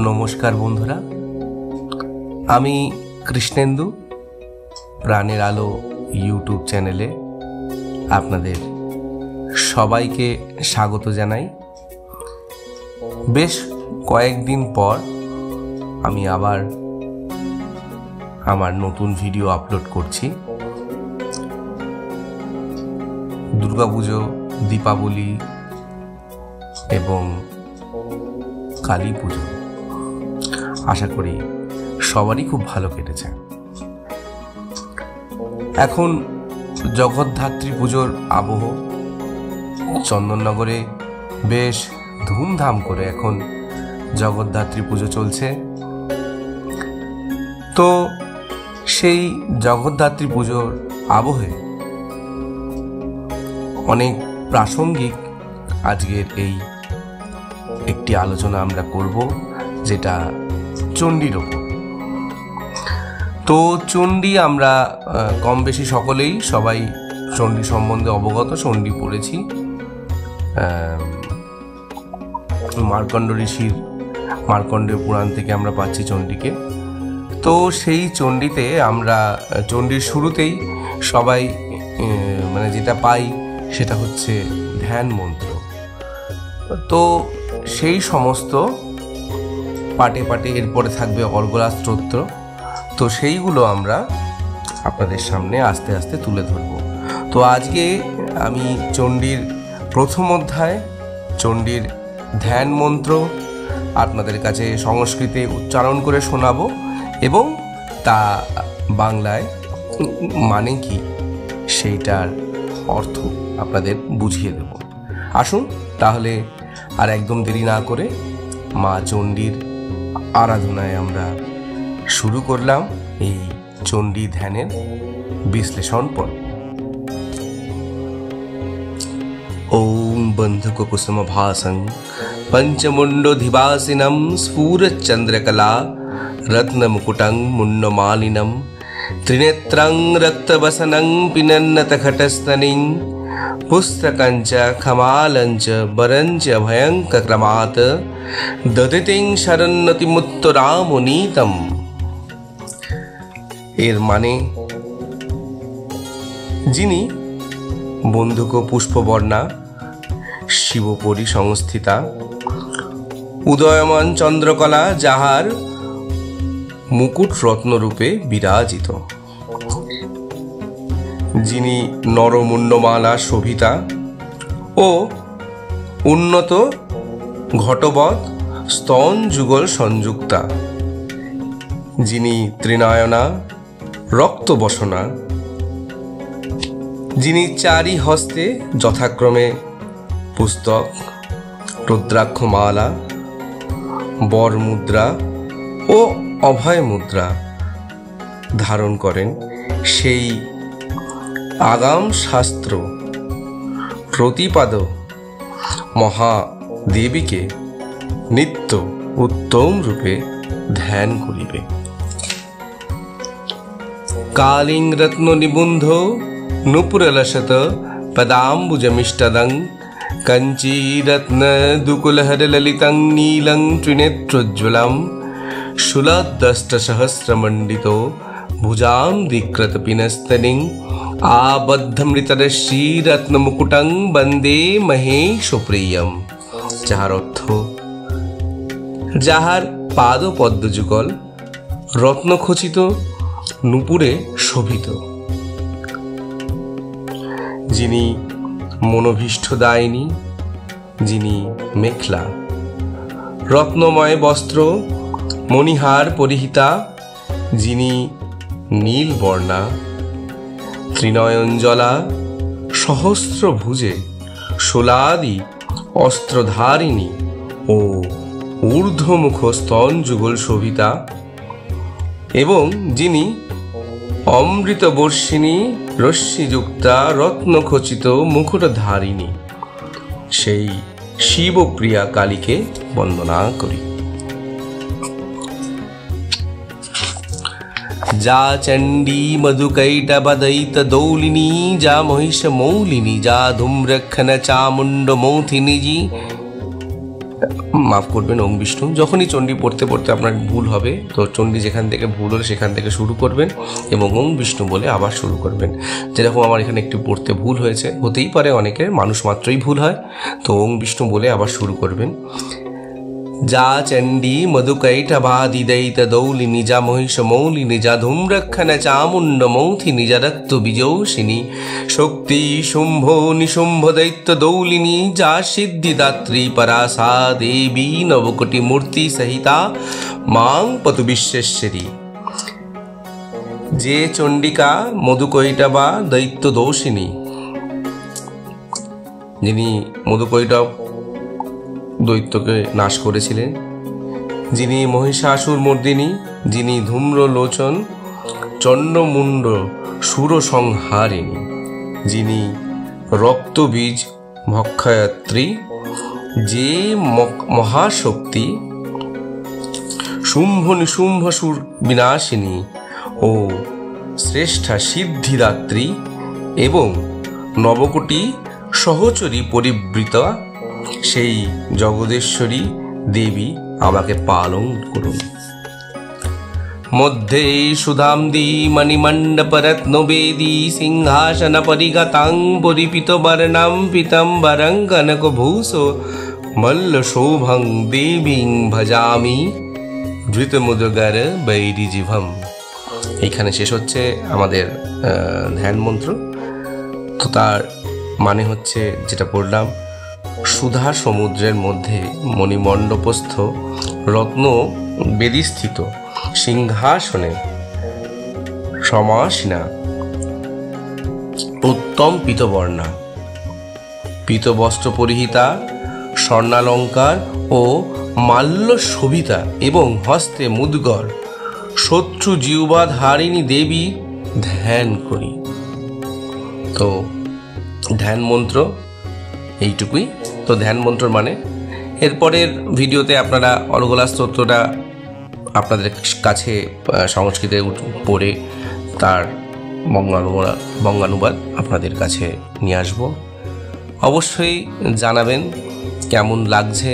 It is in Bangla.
নমস্কার বন্ধুরা, আমি কৃষ্ণেন্দু প্রাণের আলো ইউটিউব চ্যানেলে আপনাদের সবাইকে স্বাগত জানাই। বেশ কয়েকদিন পর আমি আবার আমার নতুন ভিডিও আপলোড করছি। দুর্গাপুজো, দীপাবলি এবং কালী পুজো আশা করি সবারই খুব ভালো কেটেছে। এখন জগদ্ধাত্রী পুজোর আবহ চন্দননগরে বেশ ধুমধাম করে এখন জগদ্ধাত্রী পুজো চলছে। তো সেই জগদ্ধাত্রী পুজোর আবহে অনেক প্রাসঙ্গিক আজকের এই একটি আলোচনা আমরা করব, যেটা চণ্ডীর ওপর। তো চণ্ডী আমরা কম বেশি সবাই চণ্ডী সম্বন্ধে অবগত, চণ্ডী পড়েছি। মার্কণ্ড ঋষির মার্কণ্ডেয় পুরাণ থেকে আমরা পাচ্ছি চণ্ডীকে। তো সেই চণ্ডীতে আমরা চণ্ডীর শুরুতেই সবাই যেটা পাই সেটা হচ্ছে ধ্যান মন্ত্র। তো সেই সমস্ত পাটে পাটে এরপরে থাকবে অর্গলা স্তোত্র। তো সেইগুলো আমরা আপনাদের সামনে আস্তে আস্তে তুলে ধরব। তো আজকে আমি চণ্ডীর প্রথম অধ্যায়, চণ্ডীর ধ্যান মন্ত্র আপনাদের কাছে সংস্কৃতে উচ্চারণ করে শোনাবো এবং তা বাংলায় মানে কি সেইটার অর্থ আপনাদের বুঝিয়ে দেব। আসুন তাহলে আর একদম দেরি না করে মা চণ্ডীর আরাধনায় আমরা শুরু করলাম এই চণ্ডী ধ্যানের বিশ্লেষণ পর্ব। ওম বন্ধুক কুসুম ভাসং পঞ্চমুণ্ডোধিবাসিনম স্ফুরচন্দ্রকলা রত্নমুকুটং মুন্ডমালিনম ত্রিনেত্রং রক্তবসनं পিনন্নতঘটস্তনিং পুস্তকঞ্চ খমালঞ্চ বরঞ্চ ভয়ঙ্করক্রমাৎ দদিতিং শরণ্যতিমুত্তরামুনীতম। এর মানে, যিনি বন্দুক পুষ্পবর্ণা শিবপরি সংস্থিতা, উদয়মান চন্দ্রকলা যাহার মুকুট রত্নরূপে বিরাজিত, যিনি নরমুন্ডমালা শোভিতা ও উন্নত ঘটবৎ স্তন যুগল সংযুক্তা, যিনি ত্রিনয়না রক্তবসনা, যিনি চারি হস্তে যথাক্রমে পুস্তক, রুদ্রাক্ষমালা, বরমুদ্রা ও অভয় মুদ্রা ধারণ করেন, সেই আগাম শাস্ত্র প্রতিপাদ মহাদেবীকে নিত্য উত্তম রূপে ধ্যান করিবে। কালিং রত্ন নিবুন্ধ নুপুরলসত পদাম্বুজমিষ্টদং কঞ্চীরত্ন দুকুলহর ললিতং নীলং ত্রিনেত্রোজ্জ্বলম শূলদষ্টসহস্রমণ্ডিত ভুজাম দিক্রত পিনস্তনিং আবদ্ধমৃতরশ্রী রত্নমুকুটং বন্দে মহেশপ্রিয়ম। যাহার অর্থ, যাহার পাদপদ্মযুগল রত্নখচিত নূপুরে শোভিত, যিনি মনোভীষ্টদায়িনী, যিনি মেখলা রত্নময় বস্ত্র মণিহার পরিহিতা, যিনি নীলবর্ণা ত্রিনয়নজলা সহস্রভুজে শূলাদি অস্ত্রধারিণী ও ঊর্ধ্বমুখ স্তন যুগল শোভিতা, এবং যিনি অমৃতবর্ষিণী রশ্মিযুক্তা রত্নখচিত মুকুটধারিণী, সেই শিবপ্রিয়া কালীকে বন্দনা করি। যা চণ্ডী মধুকৈটবদৈত দৌলিনী, যা মহিষ মৌলিনী, যা ধূম্রক্ষণ চামুণ্ড মৌথিনী, মাফ করবেন ওম বিষ্ণু। যখনই চণ্ডী পড়তে পড়তে আপনার ভুল হবে, তো চণ্ডী যেখান থেকে ভুল হলে সেখান থেকে শুরু করবেন এবং ওম বিষ্ণু বলে আবার শুরু করবেন। যেরকম আমার এখানে একটু পড়তে ভুল হয়েছে, হতেই পারে অনেকের, মানুষ মাত্রই ভুল হয়, তো ওম বিষ্ণু বলে আবার শুরু করবেন। যা চণ্ডী মধুকৈটভাদিদৈত দৌলিনী যা মহিষ মৌলিনী যা ধূম্রক্ষণ চামুণ্ড মৌথি নিজা রক্ত বিজৌষিনী শক্তি শুম্ভ নিশুম্ভ দৈত্য দৌলিনী যা সিদ্ধিদাত্রী পরাসা দেবী নবকোটি মূর্তি সহিতা মাং পতু বিশ্বেশ্বরী। যে চণ্ডিকা মধুকৈটভা দৈত্য দোষিনী, যিনি মধুকৈটভ দৈত্যকে নাশ করেছিলেন, যিনি মহিষাসুর মর্দিনী, যিনি ধূম্রলোচন চণ্ডমুণ্ড সুরসংহারিণী, যিনি রক্তবীজ ভক্ষয়ত্রী, যে মহাশক্তি শুম্ভ নিশুম্ভ সুর বিনাশিনী ও শ্রেষ্ঠা সিদ্ধিদাত্রী এবং নবকোটি সহচরী পরিবৃতা, সেই জগদেশ্বরী দেবী আমাকে পালন করুন। মধ্যে সুধামদি মণিমণ্ডপরত্নবেদী সিংহাসন পরিগতাং পরিপিত বর্ণাম পীতম্বরং কনকভূষ মল্ল শোভং দেবীং ভজামি ধৃতমুদ্গর বৈরিজিভম। এইখানে শেষ হচ্ছে আমাদের ধ্যান মন্ত্র। তো তার মানে হচ্ছে, যেটা পড়লাম, সুধা সমুদ্রের মধ্যে মণিমণ্ডপস্থ রত্ন বেদিস্থিত সিংহাসনে সমাসীনা উত্তম পীতবর্ণা পীতবস্ত্র পরিহিতা স্বর্ণালঙ্কার ও মাল্য শোভিতা এবং হস্তে মুদ্গর শত্রু জিহ্বাধারিণী দেবী ধ্যান করি। তো ধ্যান মন্ত্র এইটুকুই। তো ধ্যান মন্ত্র মানে, এরপরের ভিডিওতে আপনারা অলগলা স্তোত্রটা আপনাদের কাছে সংস্কৃতে পড়ে তার বঙ্গানুবাদ আপনাদের কাছে নিয়ে আসবো। অবশ্যই জানাবেন কেমন লাগছে।